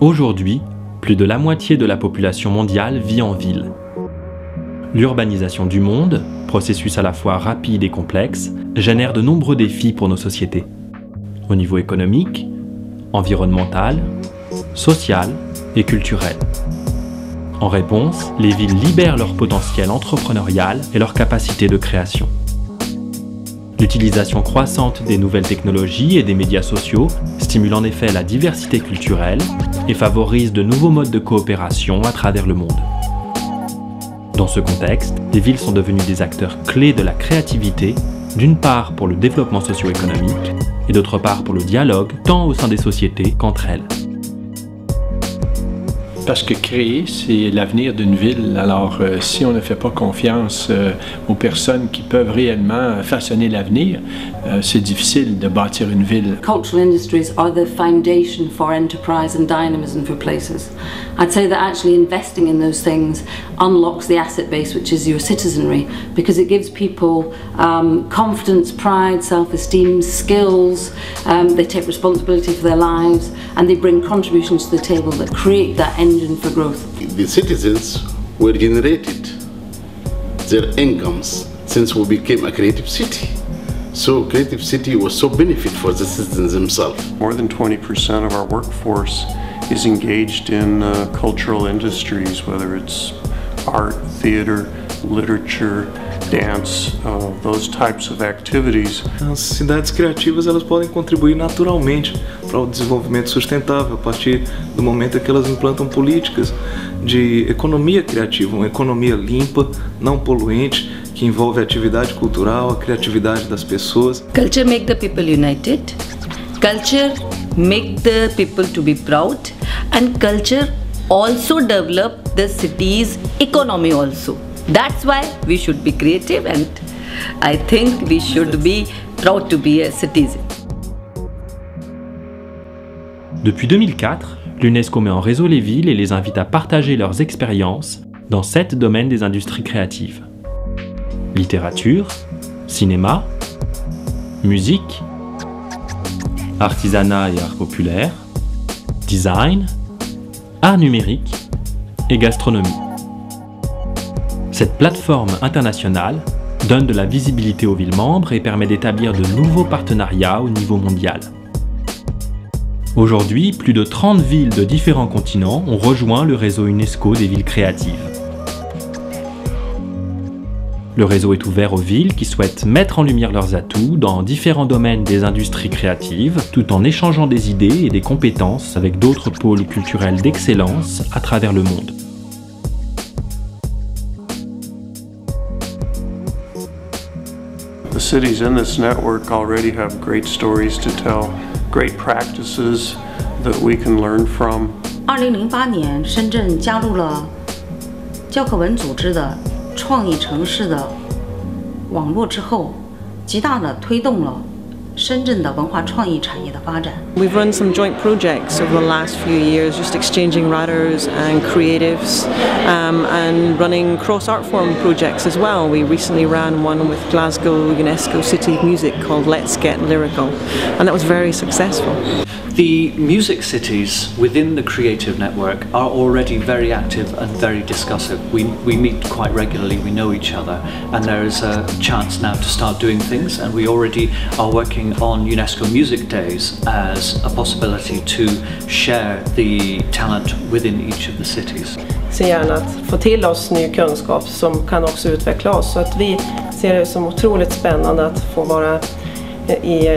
Aujourd'hui, plus de la moitié de la population mondiale vit en ville. L'urbanisation du monde, processus à la fois rapide et complexe, génère de nombreux défis pour nos sociétés. Au niveau économique, environnemental, social et culturel. En réponse, les villes libèrent leur potentiel entrepreneurial et leur capacité de création. L'utilisation croissante des nouvelles technologies et des médias sociaux stimule en effet la diversité culturelle et favorise de nouveaux modes de coopération à travers le monde. Dans ce contexte, les villes sont devenues des acteurs clés de la créativité, d'une part pour le développement socio-économique et d'autre part pour le dialogue, tant au sein des sociétés qu'entre elles. Parce que créer, c'est l'avenir d'une ville. Alors, si on ne fait pas confiance aux personnes qui peuvent réellement façonner l'avenir, c'est difficile de bâtir une ville. Cultural industries are the foundation for enterprise and dynamism for places. I'd say that actually investing in those things unlocks the asset base, which is your citizenry, because it gives people confidence, pride, self-esteem, skills, they take responsibility for their lives, and they bring contributions to the table that create that engine for growth. The citizens were generated their incomes since we became a creative city. So creative city was so benefit for the citizens themselves. More than 20% of our workforce is engaged in cultural industries, whether it's art, theater, literature, dance, those types of activities. As cidades criativas elas podem contribuir naturalmente para o desenvolvimento sustentável a partir do momento em que elas implantam políticas de economia criativa, uma economia limpa, não poluente, que envolve a atividade cultural, a criatividade das pessoas. Culture make the people united. Culture make the people to be proud, and culture also develop the city's economy also. That's why we should be creative, and I think we should be proud to be a citizen. Depuis 2004, l'UNESCO met en réseau les villes et les invite à partager leurs expériences dans 7 domaines des industries créatives. Littérature, cinéma, musique, artisanat et art populaire, design, art numérique et gastronomie. Cette plateforme internationale donne de la visibilité aux villes membres et permet d'établir de nouveaux partenariats au niveau mondial. Aujourd'hui, plus de 30 villes de différents continents ont rejoint le réseau UNESCO des villes créatives. Le réseau est ouvert aux villes qui souhaitent mettre en lumière leurs atouts dans différents domaines des industries créatives, tout en échangeant des idées et des compétences avec d'autres pôles culturels d'excellence à travers le monde. The cities in this network already have great stories to tell, great practices that we can learn from. 2008年，深圳加入了教科文组织的创意城市的网络之后，极大地推动了深圳的文化创意产业的发展。We've run some joint projects over the last few years, just exchanging writers and creatives, and running cross art form projects as well. We recently ran one with Glasgow UNESCO City of Music called Let's Get Lyrical, and that was very successful. The music cities within the Creative Network are already very active and very discussive. We meet quite regularly, we know each other, and there is a chance now to start doing things, and we already are working on UNESCO Music Days as a possibility to share the talent within each of the cities. Ser gärna att få till oss ny kunskap som kan också utveckla oss, så att vi ser det som otroligt spännande att få vara i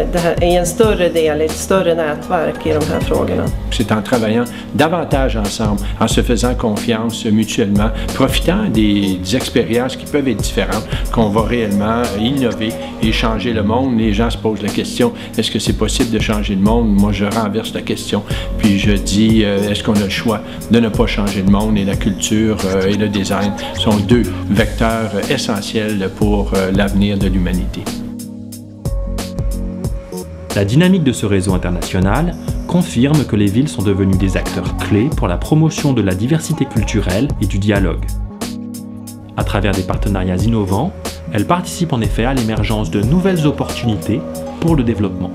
en större del, i ett större nätverk i de här frågorna. C'est en travaillant davantage ensemble, en se faisant confiance mutuellement, profitant des expériences qui peuvent être différentes, qu'on va réellement innover et changer le monde. Les gens se posent la question, est-ce que c'est possible de changer le monde? Moi, je renverse la question, puis je dis, est-ce qu'on a le choix de ne pas changer le monde? Et la culture et le design sont 2 vecteurs essentiels pour l'avenir de l'humanité. La dynamique de ce réseau international confirme que les villes sont devenues des acteurs clés pour la promotion de la diversité culturelle et du dialogue. À travers des partenariats innovants, elles participent en effet à l'émergence de nouvelles opportunités pour le développement.